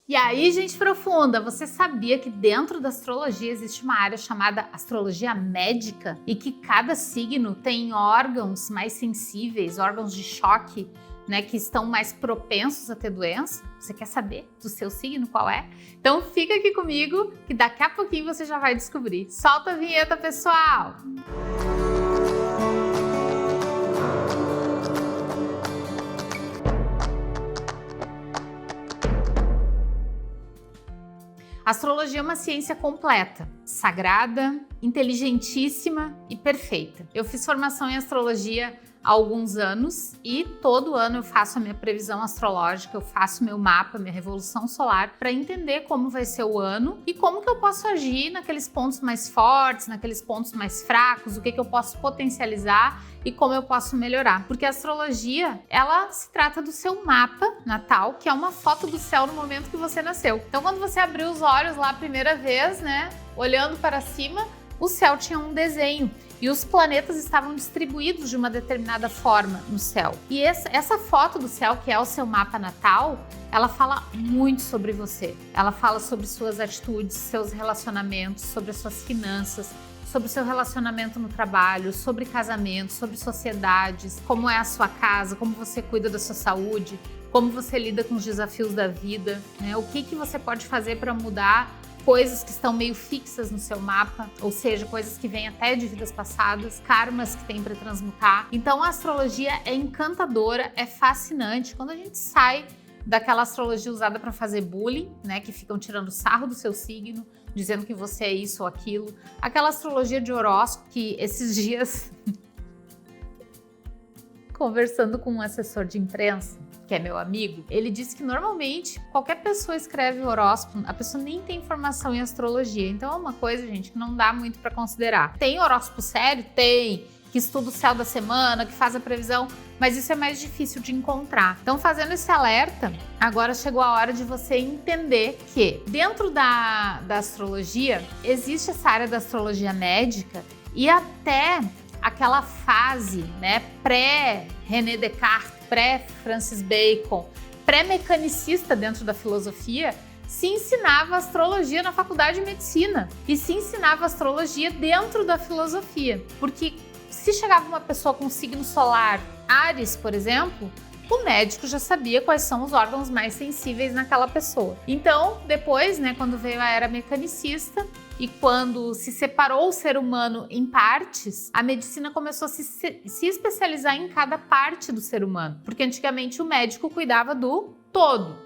E aí, gente profunda, você sabia que dentro da astrologia existe uma área chamada astrologia médica e que cada signo tem órgãos mais sensíveis, órgãos de choque, né, que estão mais propensos a ter doença? Você quer saber do seu signo qual é? Então fica aqui comigo que daqui a pouquinho você já vai descobrir. Solta a vinheta, pessoal! A astrologia é uma ciência completa, sagrada, inteligentíssima e perfeita. Eu fiz formação em astrologia há alguns anos e todo ano eu faço a minha previsão astrológica, eu faço meu mapa, minha revolução solar para entender como vai ser o ano e como que eu posso agir naqueles pontos mais fortes, naqueles pontos mais fracos, o que eu posso potencializar e como eu posso melhorar. Porque a astrologia, ela se trata do seu mapa natal, que é uma foto do céu no momento que você nasceu. Então quando você abriu os olhos lá a primeira vez, né, olhando para cima, o céu tinha um desenho. E os planetas estavam distribuídos de uma determinada forma no céu. E essa foto do céu, que é o seu mapa natal, ela fala muito sobre você. Ela fala sobre suas atitudes, seus relacionamentos, sobre as suas finanças, sobre o seu relacionamento no trabalho, sobre casamento, sobre sociedades, como é a sua casa, como você cuida da sua saúde, como você lida com os desafios da vida, né? O que você pode fazer para mudar coisas que estão meio fixas no seu mapa, ou seja, coisas que vêm até de vidas passadas, karmas que tem para transmutar. Então a astrologia é encantadora, é fascinante. Quando a gente sai daquela astrologia usada para fazer bullying, né, que ficam tirando sarro do seu signo, dizendo que você é isso ou aquilo, aquela astrologia de horóscopo que esses dias conversando com um assessor de imprensa, que é meu amigo, ele disse que normalmente qualquer pessoa escreve horóscopo, a pessoa nem tem formação em astrologia. Então é uma coisa, gente, que não dá muito para considerar. Tem horóscopo sério? Tem. Que estuda o céu da semana, que faz a previsão, mas isso é mais difícil de encontrar. Então, fazendo esse alerta, agora chegou a hora de você entender que dentro da astrologia existe essa área da astrologia médica e até aquela fase, né, pré-René Descartes, pré-Francis Bacon, pré-mecanicista dentro da filosofia, se ensinava astrologia na faculdade de medicina e se ensinava astrologia dentro da filosofia, porque se chegava uma pessoa com signo solar Áries, por exemplo, o médico já sabia quais são os órgãos mais sensíveis naquela pessoa. Então, depois, né, quando veio a era mecanicista e quando se separou o ser humano em partes, a medicina começou a se especializar em cada parte do ser humano, porque antigamente o médico cuidava do todo.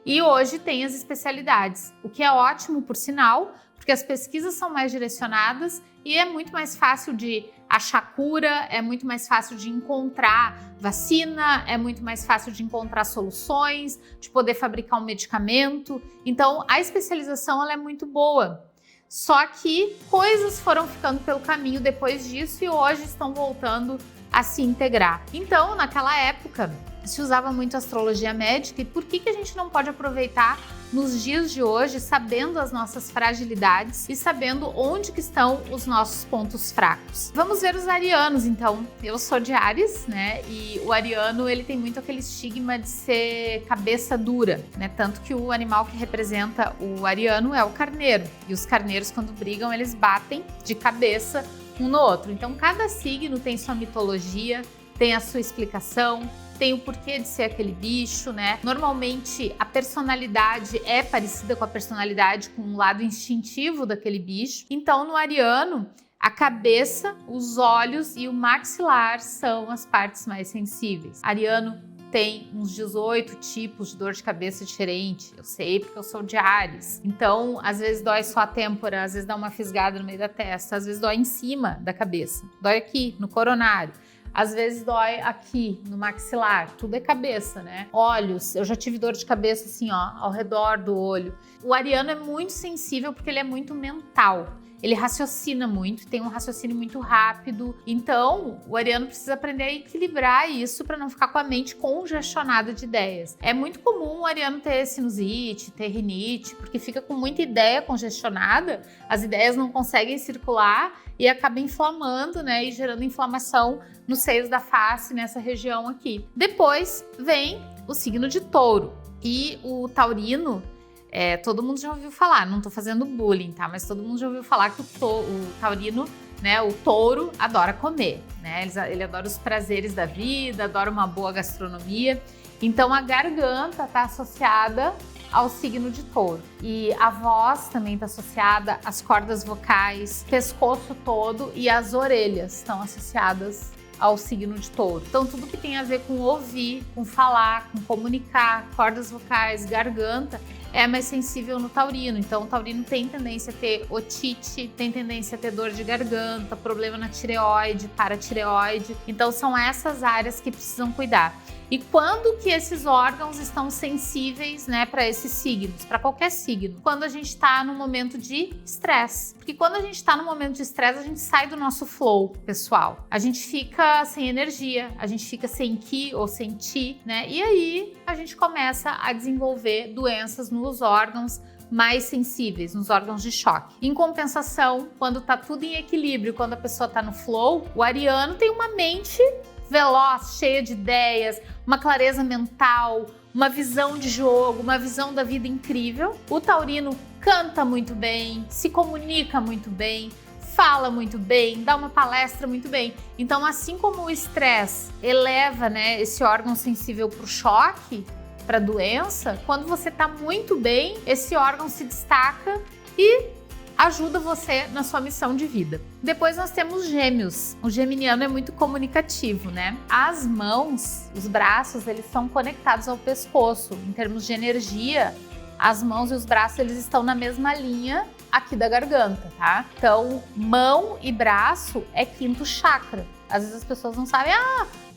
E hoje tem as especialidades, o que é ótimo, por sinal, porque as pesquisas são mais direcionadas e é muito mais fácil de achar cura, é muito mais fácil de encontrar vacina, é muito mais fácil de encontrar soluções, de poder fabricar um medicamento. Então, a especialização ela é muito boa. Só que coisas foram ficando pelo caminho depois disso e hoje estão voltando a se integrar. Então, naquela época, se usava muito astrologia médica e por que a gente não pode aproveitar nos dias de hoje, sabendo as nossas fragilidades e sabendo onde que estão os nossos pontos fracos? Vamos ver os arianos, então. Eu sou de Áries, né? E o ariano, ele tem muito aquele estigma de ser cabeça dura, né? Tanto que o animal que representa o ariano é o carneiro. E os carneiros, quando brigam, eles batem de cabeça um no outro. Então, cada signo tem sua mitologia, tem a sua explicação, tem o porquê de ser aquele bicho, né? Normalmente a personalidade é parecida com a personalidade, com um lado instintivo daquele bicho. Então no ariano, a cabeça, os olhos e o maxilar são as partes mais sensíveis. Ariano tem uns 18 tipos de dor de cabeça diferente. Eu sei porque eu sou de Áries. Então, às vezes dói só a têmpora, às vezes dá uma fisgada no meio da testa, às vezes dói em cima da cabeça, dói aqui no coronário. Às vezes dói aqui no maxilar, tudo é cabeça, né? Olhos, eu já tive dor de cabeça assim, ó, ao redor do olho. O ariano é muito sensível porque ele é muito mental. Ele raciocina muito, tem um raciocínio muito rápido. Então, o ariano precisa aprender a equilibrar isso para não ficar com a mente congestionada de ideias. É muito comum o ariano ter sinusite, ter rinite, porque fica com muita ideia congestionada, as ideias não conseguem circular e acaba inflamando, né, e gerando inflamação nos seios da face, nessa região aqui. Depois vem o signo de Touro. E o taurino, Todo mundo já ouviu falar, não tô fazendo bullying, tá? Mas todo mundo já ouviu falar que o taurino, né, o touro adora comer, né? Ele adora os prazeres da vida, adora uma boa gastronomia. Então a garganta está associada ao signo de touro. E a voz também está associada às cordas vocais, pescoço todo e as orelhas estão associadas ao signo de touro. Então tudo que tem a ver com ouvir, com falar, com comunicar, cordas vocais, garganta, é mais sensível no taurino. Então o taurino tem tendência a ter otite, tem tendência a ter dor de garganta, problema na tireoide, paratireoide. Então são essas áreas que precisam cuidar. E quando que esses órgãos estão sensíveis, né, para esses signos, para qualquer signo? Quando a gente está no momento de estresse. Porque quando a gente está no momento de estresse, a gente sai do nosso flow pessoal. A gente fica sem energia, a gente fica sem ki ou sem ti, né? E aí a gente começa a desenvolver doenças nos órgãos mais sensíveis, nos órgãos de choque. Em compensação, quando tá tudo em equilíbrio, quando a pessoa tá no flow, o ariano tem uma mente veloz, cheia de ideias, uma clareza mental, uma visão de jogo, uma visão da vida incrível. O taurino canta muito bem, se comunica muito bem, fala muito bem, dá uma palestra muito bem. Então, assim como o estresse eleva, né, esse órgão sensível para o choque, para a doença, quando você está muito bem, esse órgão se destaca e ajuda você na sua missão de vida. Depois nós temos Gêmeos. O geminiano é muito comunicativo, né? As mãos, os braços, eles são conectados ao pescoço. Em termos de energia, as mãos e os braços, eles estão na mesma linha aqui da garganta, tá? Então, mão e braço é quinto chakra. Às vezes as pessoas não sabem,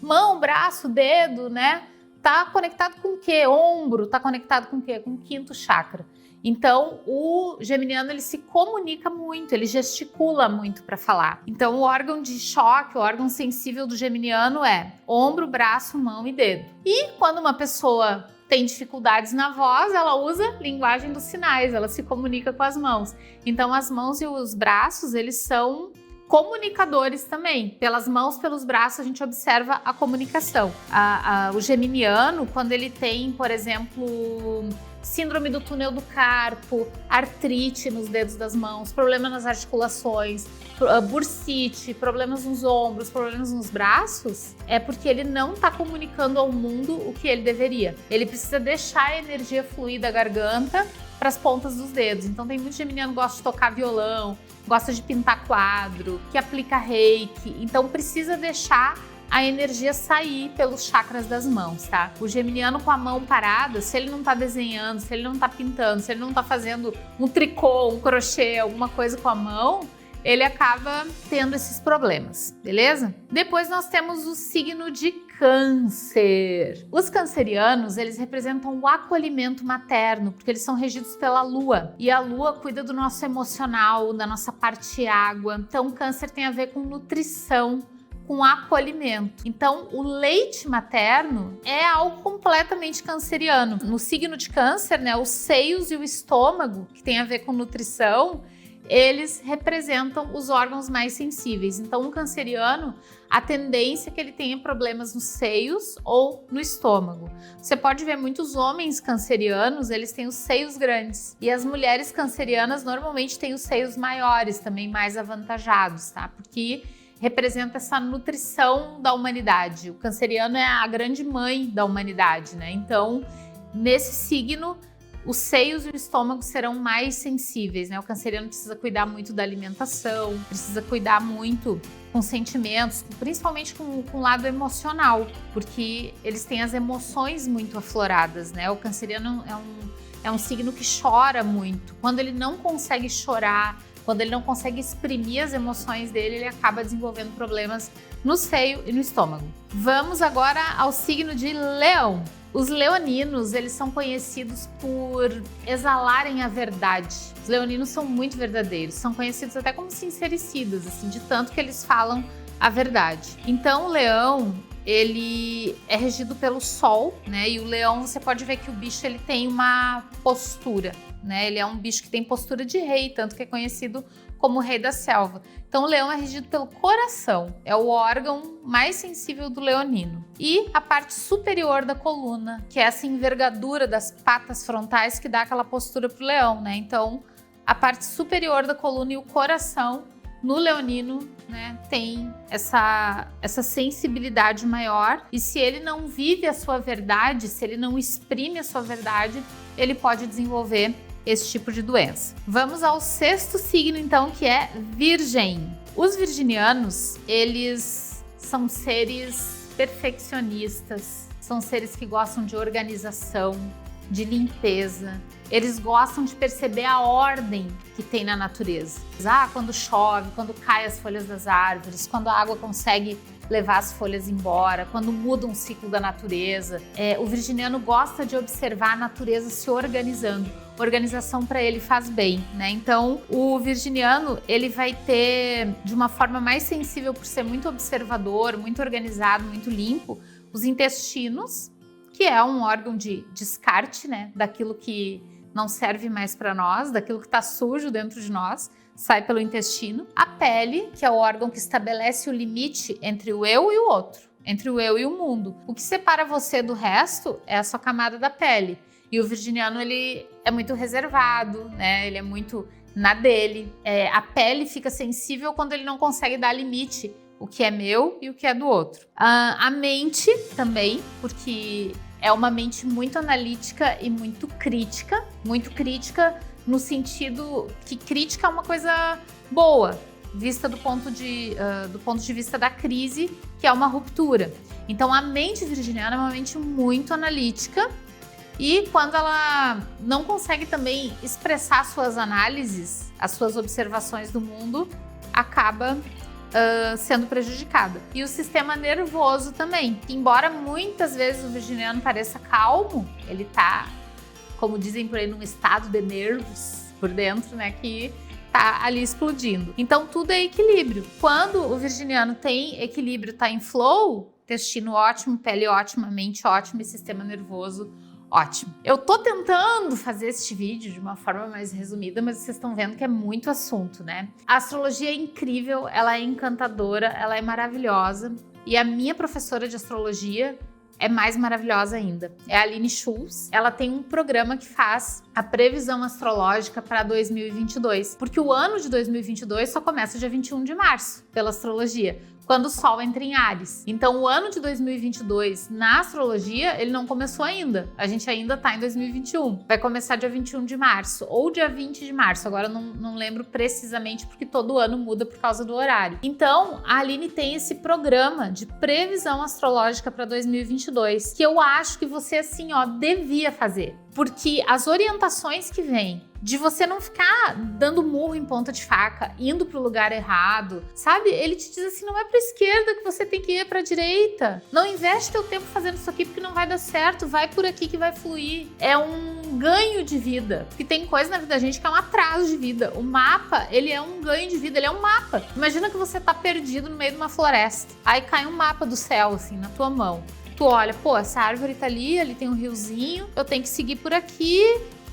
mão, braço, dedo, né? Tá conectado com o quê? Ombro, tá conectado com o quê? Com o quinto chakra. Então, o geminiano, ele se comunica muito, ele gesticula muito para falar. Então, o órgão de choque, o órgão sensível do geminiano é ombro, braço, mão e dedo. E quando uma pessoa tem dificuldades na voz, ela usa linguagem dos sinais, ela se comunica com as mãos. Então, as mãos e os braços, eles são comunicadores também. Pelas mãos, pelos braços, a gente observa a comunicação. O geminiano, quando ele tem, por exemplo, síndrome do túnel do carpo, artrite nos dedos das mãos, problema nas articulações, bursite, problemas nos ombros, problemas nos braços, é porque ele não está comunicando ao mundo o que ele deveria. Ele precisa deixar a energia fluir da garganta para as pontas dos dedos. Então tem muito geminiano que gosta de tocar violão, gosta de pintar quadro, que aplica reiki. Então precisa deixar a energia sair pelos chakras das mãos, tá? O geminiano com a mão parada, se ele não tá desenhando, se ele não tá pintando, se ele não tá fazendo um tricô, um crochê, alguma coisa com a mão, ele acaba tendo esses problemas, beleza? Depois nós temos o signo de Câncer. Os cancerianos, eles representam o acolhimento materno, porque eles são regidos pela lua. E a lua cuida do nosso emocional, da nossa parte água. Então, câncer tem a ver com nutrição, com acolhimento. Então, o leite materno é algo completamente canceriano. No signo de Câncer, né, os seios e o estômago, que tem a ver com nutrição, eles representam os órgãos mais sensíveis. Então, um canceriano, a tendência é que ele tenha problemas nos seios ou no estômago. Você pode ver muitos homens cancerianos, eles têm os seios grandes. E as mulheres cancerianas normalmente têm os seios maiores, também mais avantajados, tá? Porque representa essa nutrição da humanidade. O canceriano é a grande mãe da humanidade, né? Então, nesse signo, os seios e o estômago serão mais sensíveis, né? O canceriano precisa cuidar muito da alimentação, precisa cuidar muito com sentimentos, principalmente com o lado emocional, porque eles têm as emoções muito afloradas, né? O canceriano é um signo que chora muito. Quando ele não consegue chorar, quando ele não consegue exprimir as emoções dele, ele acaba desenvolvendo problemas no seio e no estômago. Vamos agora ao signo de Leão. Os leoninos, eles são conhecidos por exalarem a verdade. Os leoninos são muito verdadeiros, são conhecidos até como sincericidas, assim, de tanto que eles falam a verdade. Então, o leão, ele é regido pelo sol, né? E o leão, você pode ver que o bicho, ele tem uma postura, né? Ele é um bicho que tem postura de rei, tanto que é conhecido como o rei da selva. Então o leão é regido pelo coração, é o órgão mais sensível do leonino. E a parte superior da coluna, que é essa envergadura das patas frontais que dá aquela postura pro leão, né? Então a parte superior da coluna e o coração no leonino, né, tem essa sensibilidade maior, e se ele não vive a sua verdade, se ele não exprime a sua verdade, ele pode desenvolver esse tipo de doença. Vamos ao sexto signo, então, que é Virgem. Os virginianos, eles são seres perfeccionistas, são seres que gostam de organização, de limpeza. Eles gostam de perceber a ordem que tem na natureza. Quando chove, quando caem as folhas das árvores, quando a água consegue levar as folhas embora, quando muda um ciclo da natureza. O virginiano gosta de observar a natureza se organizando. Organização para ele faz bem, né? Então, o virginiano, ele vai ter, de uma forma mais sensível, por ser muito observador, muito organizado, muito limpo, os intestinos, que é um órgão de descarte, né? Daquilo que não serve mais para nós, daquilo que está sujo dentro de nós, sai pelo intestino. A pele, que é o órgão que estabelece o limite entre o eu e o outro, entre o eu e o mundo. O que separa você do resto é a sua camada da pele. E o virginiano, ele é muito reservado, né? Ele é muito na dele. A pele fica sensível quando ele não consegue dar limite, o que é meu e o que é do outro. A mente também, porque é uma mente muito analítica e muito crítica no sentido que crítica é uma coisa boa, vista do ponto de vista da crise, que é uma ruptura. Então a mente virginiana é uma mente muito analítica, e quando ela não consegue também expressar suas análises, as suas observações do mundo, acaba sendo prejudicada. E o sistema nervoso também. Embora muitas vezes o virginiano pareça calmo, ele tá, como dizem por aí, num estado de nervos por dentro, né, que tá ali explodindo. Então tudo é equilíbrio. Quando o virginiano tem equilíbrio, tá em flow, intestino ótimo, pele ótima, mente ótima e sistema nervoso ótimo. Eu tô tentando fazer este vídeo de uma forma mais resumida, mas vocês estão vendo que é muito assunto, né? A astrologia é incrível, ela é encantadora, ela é maravilhosa. E a minha professora de astrologia é mais maravilhosa ainda. É a Aline Schulz. Ela tem um programa que faz a previsão astrológica para 2022. Porque o ano de 2022 só começa dia 21 de março, pela astrologia, quando o Sol entra em Áries. Então, o ano de 2022, na astrologia, ele não começou ainda. A gente ainda tá em 2021. Vai começar dia 21 de março ou dia 20 de março. Agora, eu não lembro precisamente, porque todo ano muda por causa do horário. Então, a Aline tem esse programa de previsão astrológica para 2022, que eu acho que você, assim, ó, devia fazer. Porque as orientações que vêm de você não ficar dando murro em ponta de faca, indo pro lugar errado, sabe? Ele te diz assim, não é pra esquerda que você tem que ir, é pra direita. Não investe teu tempo fazendo isso aqui porque não vai dar certo, vai por aqui que vai fluir. É um ganho de vida. Porque tem coisa na vida da gente que é um atraso de vida. O mapa, ele é um ganho de vida, ele é um mapa. Imagina que você tá perdido no meio de uma floresta. Aí cai um mapa do céu, assim, na tua mão. Tu olha, pô, essa árvore tá ali tem um riozinho, eu tenho que seguir por aqui,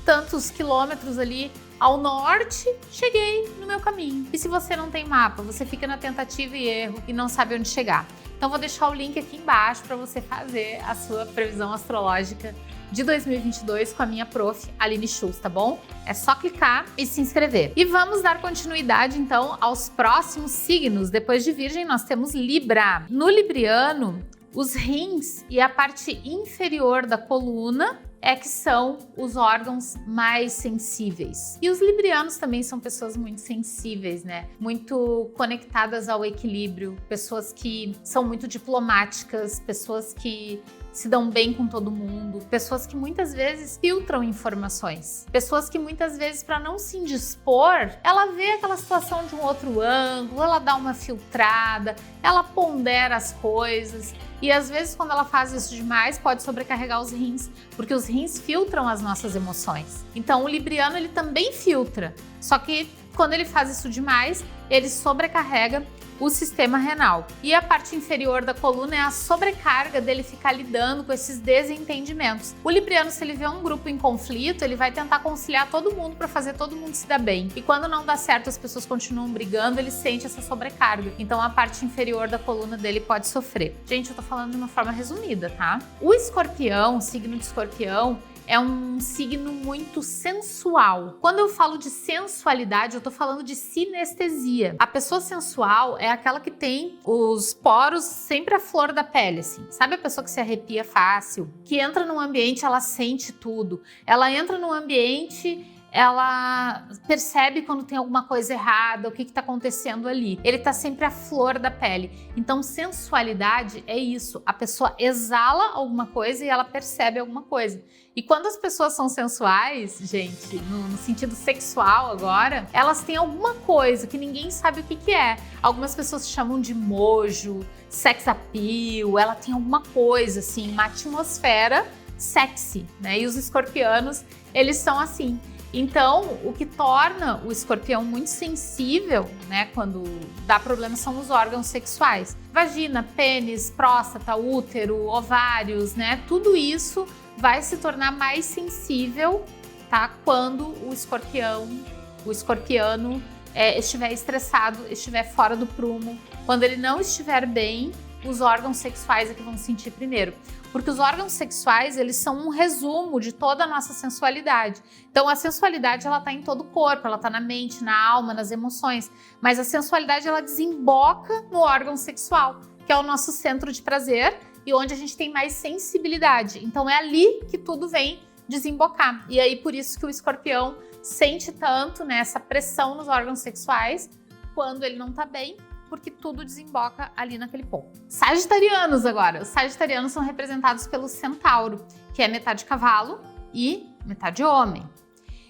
tantos quilômetros ali ao norte, cheguei no meu caminho. E se você não tem mapa, você fica na tentativa e erro e não sabe onde chegar. Então vou deixar o link aqui embaixo para você fazer a sua previsão astrológica de 2022 com a minha prof, Aline Schulz, tá bom? É só clicar e se inscrever. E vamos dar continuidade, então, aos próximos signos. Depois de Virgem, nós temos Libra. No Libriano, os rins e a parte inferior da coluna é que são os órgãos mais sensíveis. E os librianos também são pessoas muito sensíveis, né? Muito conectadas ao equilíbrio, pessoas que são muito diplomáticas, pessoas que se dão bem com todo mundo, pessoas que muitas vezes filtram informações, pessoas que muitas vezes, para não se indispor, ela vê aquela situação de um outro ângulo, ela dá uma filtrada, ela pondera as coisas. E às vezes, quando ela faz isso demais, pode sobrecarregar os rins, porque os rins filtram as nossas emoções. Então, o libriano, ele também filtra, só que quando ele faz isso demais, ele sobrecarrega o sistema renal. E a parte inferior da coluna é a sobrecarga dele ficar lidando com esses desentendimentos. O libriano, se ele vê um grupo em conflito, ele vai tentar conciliar todo mundo para fazer todo mundo se dar bem. E quando não dá certo, as pessoas continuam brigando, ele sente essa sobrecarga. Então a parte inferior da coluna dele pode sofrer. Gente, eu tô falando de uma forma resumida, tá? O escorpião, o signo de escorpião, é um signo muito sensual. Quando eu falo de sensualidade, eu tô falando de sinestesia. A pessoa sensual é aquela que tem os poros sempre à flor da pele, assim. Sabe a pessoa que se arrepia fácil? Que entra num ambiente, ela sente tudo. Ela entra num ambiente, ela percebe quando tem alguma coisa errada, o que está acontecendo ali. Ele está sempre à flor da pele. Então, sensualidade é isso. A pessoa exala alguma coisa e ela percebe alguma coisa. E quando as pessoas são sensuais, gente, no sentido sexual agora, elas têm alguma coisa que ninguém sabe o que é. Algumas pessoas chamam de mojo, sex appeal, ela tem alguma coisa, assim, uma atmosfera sexy, né? E os escorpianos, eles são assim. Então, o que torna o escorpião muito sensível, né, quando dá problema, são os órgãos sexuais. Vagina, pênis, próstata, útero, ovários, né, tudo isso vai se tornar mais sensível, tá, quando o escorpiano estiver estressado, estiver fora do prumo. Quando ele não estiver bem, os órgãos sexuais é que vão sentir primeiro. Porque os órgãos sexuais, eles são um resumo de toda a nossa sensualidade. Então, a sensualidade, ela tá em todo o corpo, ela tá na mente, na alma, nas emoções. Mas a sensualidade, ela desemboca no órgão sexual, que é o nosso centro de prazer e onde a gente tem mais sensibilidade. Então, é ali que tudo vem desembocar. E aí, por isso que o escorpião sente tanto, né, essa pressão nos órgãos sexuais quando ele não tá bem, porque tudo desemboca ali naquele ponto. Sagitarianos agora. Os sagitarianos são representados pelo centauro, que é metade cavalo e metade homem.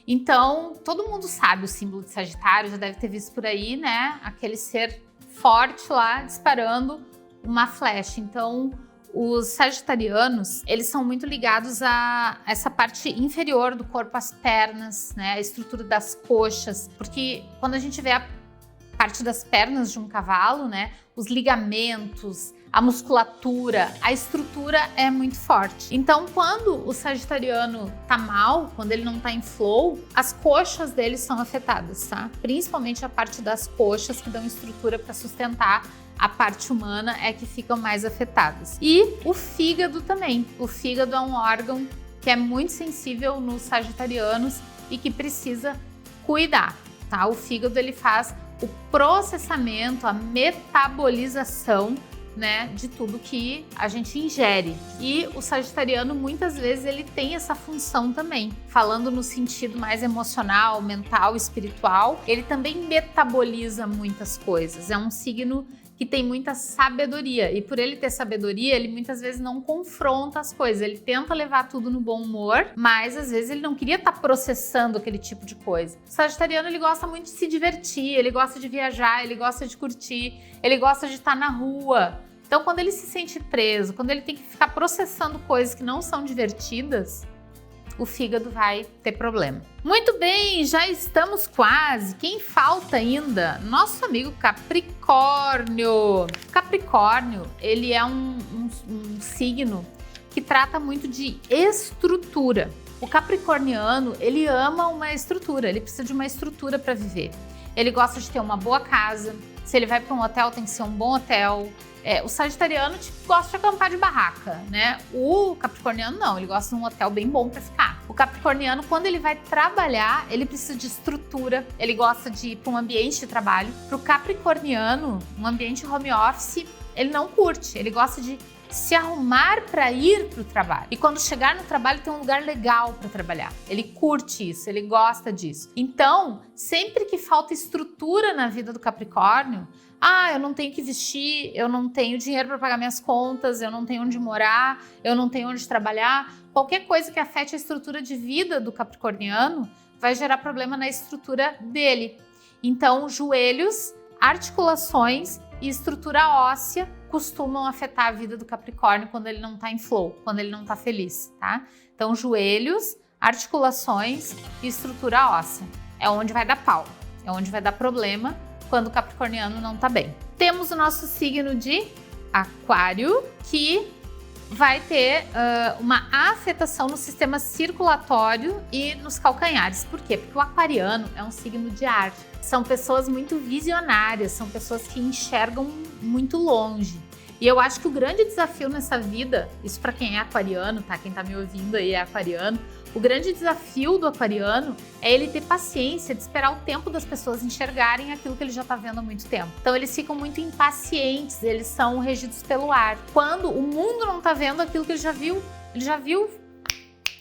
Então, todo mundo sabe o símbolo de Sagitário, já deve ter visto por aí, né? Aquele ser forte lá, disparando uma flecha. Então, os sagitarianos, eles são muito ligados a essa parte inferior do corpo, as pernas, né? A estrutura das coxas. Porque quando a gente vê a parte das pernas de um cavalo, né? Os ligamentos, a musculatura, a estrutura é muito forte. Então, quando o sagitariano tá mal, quando ele não tá em flow, as coxas dele são afetadas, tá? Principalmente a parte das coxas que dão estrutura para sustentar a parte humana é que ficam mais afetadas. E o fígado também. O fígado é um órgão que é muito sensível nos sagitarianos e que precisa cuidar, tá? O fígado, ele faz o processamento, a metabolização, né, de tudo que a gente ingere. E o sagitariano, muitas vezes, ele tem essa função também. Falando no sentido mais emocional, mental, espiritual, ele também metaboliza muitas coisas. É um signo que tem muita sabedoria. E por ele ter sabedoria, ele muitas vezes não confronta as coisas. Ele tenta levar tudo no bom humor, mas às vezes ele não queria estar processando aquele tipo de coisa. O sagitariano, ele gosta muito de se divertir, ele gosta de viajar, ele gosta de curtir, ele gosta de estar na rua. Então, quando ele se sente preso, quando ele tem que ficar processando coisas que não são divertidas, o fígado vai ter problema. Muito bem, já estamos quase. Quem falta ainda? Nosso amigo Capricórnio. Capricórnio, ele é um signo que trata muito de estrutura. O capricorniano, ele ama uma estrutura, ele precisa de uma estrutura para viver. Ele gosta de ter uma boa casa. Se ele vai para um hotel, tem que ser um bom hotel. O sagitariano gosta de acampar de barraca, né? O capricorniano não, ele gosta de um hotel bem bom para ficar. O capricorniano, quando ele vai trabalhar, ele precisa de estrutura, ele gosta de ir para um ambiente de trabalho. Para o capricorniano, um ambiente home office, ele não curte, ele gosta de se arrumar para ir para o trabalho. E quando chegar no trabalho, tem um lugar legal para trabalhar. Ele curte isso, ele gosta disso. Então, sempre que falta estrutura na vida do Capricórnio, eu não tenho que vestir, eu não tenho dinheiro para pagar minhas contas, eu não tenho onde morar, eu não tenho onde trabalhar. Qualquer coisa que afete a estrutura de vida do capricorniano vai gerar problema na estrutura dele. Então, joelhos, articulações e estrutura óssea costumam afetar a vida do Capricórnio quando ele não está em flow, quando ele não está feliz, tá? Então, joelhos, articulações e estrutura óssea é onde vai dar pau, é onde vai dar problema quando o capricorniano não tá bem. Temos o nosso signo de Aquário, que vai ter uma afetação no sistema circulatório e nos calcanhares. Por quê? Porque o aquariano é um signo de ar. São pessoas muito visionárias, são pessoas que enxergam muito longe. E eu acho que o grande desafio nessa vida, isso para quem é aquariano, tá? Quem tá me ouvindo aí é aquariano, o grande desafio do aquariano é ele ter paciência de esperar o tempo das pessoas enxergarem aquilo que ele já tá vendo há muito tempo. Então eles ficam muito impacientes, eles são regidos pelo ar. Quando o mundo não tá vendo aquilo que ele já viu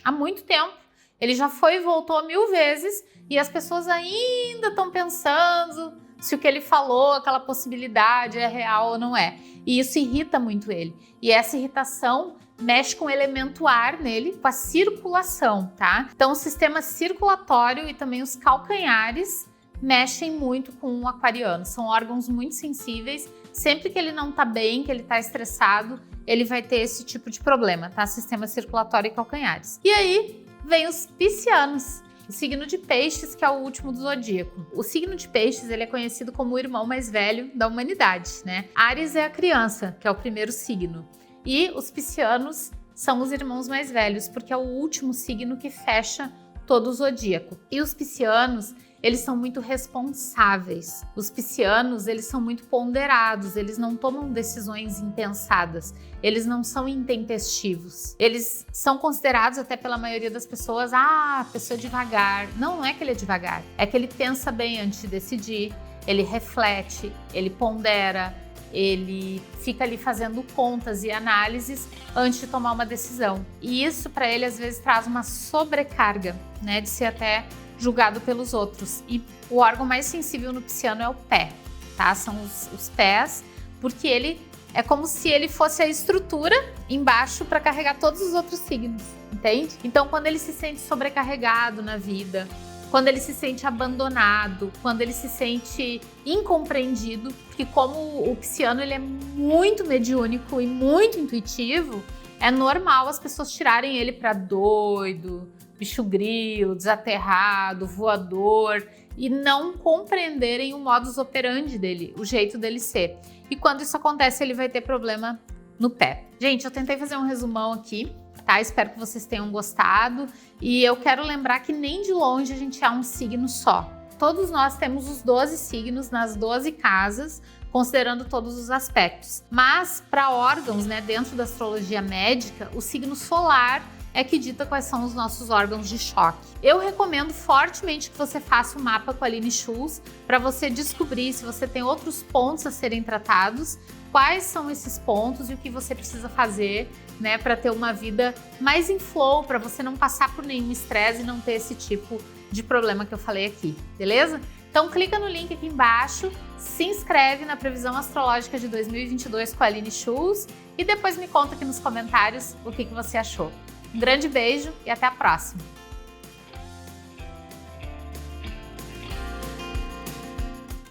há muito tempo. Ele já foi e voltou 1000 vezes e as pessoas ainda estão pensando se o que ele falou, aquela possibilidade é real ou não é. E isso irrita muito ele. E essa irritação mexe com o elemento ar nele, com a circulação, tá? Então o sistema circulatório e também os calcanhares mexem muito com o aquariano. São órgãos muito sensíveis. Sempre que ele não tá bem, que ele tá estressado, ele vai ter esse tipo de problema, tá? Sistema circulatório e calcanhares. E aí vem os piscianos. O signo de Peixes, que é o último do zodíaco. O signo de Peixes, ele é conhecido como o irmão mais velho da humanidade, né? Áries é a criança, que é o primeiro signo. E os piscianos são os irmãos mais velhos, porque é o último signo que fecha todo o zodíaco. E os piscianos, eles são muito responsáveis. Os piscianos, eles são muito ponderados, eles não tomam decisões impensadas, eles não são intempestivos. Eles são considerados até pela maioria das pessoas, a pessoa é devagar. Não é que ele é devagar, é que ele pensa bem antes de decidir, ele reflete, ele pondera, ele fica ali fazendo contas e análises antes de tomar uma decisão. E isso para ele às vezes traz uma sobrecarga, né, de ser até julgado pelos outros. E o órgão mais sensível no pisciano é o pé, tá? São os pés, porque ele é como se ele fosse a estrutura embaixo para carregar todos os outros signos, entende? Então, quando ele se sente sobrecarregado na vida, quando ele se sente abandonado, quando ele se sente incompreendido, porque como o pisciano ele é muito mediúnico e muito intuitivo, é normal as pessoas tirarem ele para doido, bicho grilo, desaterrado, voador, e não compreenderem o modus operandi dele, o jeito dele ser. E quando isso acontece, ele vai ter problema no pé. Gente, eu tentei fazer um resumão aqui, tá? Espero que vocês tenham gostado. E eu quero lembrar que nem de longe a gente é um signo só. Todos nós temos os 12 signos nas 12 casas, considerando todos os aspectos. Mas para órgãos, né, dentro da astrologia médica, o signo solar é que dita quais são os nossos órgãos de choque. Eu recomendo fortemente que você faça o mapa com a Aline Schulz para você descobrir se você tem outros pontos a serem tratados, quais são esses pontos e o que você precisa fazer, né, para ter uma vida mais em flow, para você não passar por nenhum estresse e não ter esse tipo de problema que eu falei aqui, beleza? Então clica no link aqui embaixo, se inscreve na previsão astrológica de 2022 com a Aline Schulz e depois me conta aqui nos comentários o que você achou. Um grande beijo e até a próxima!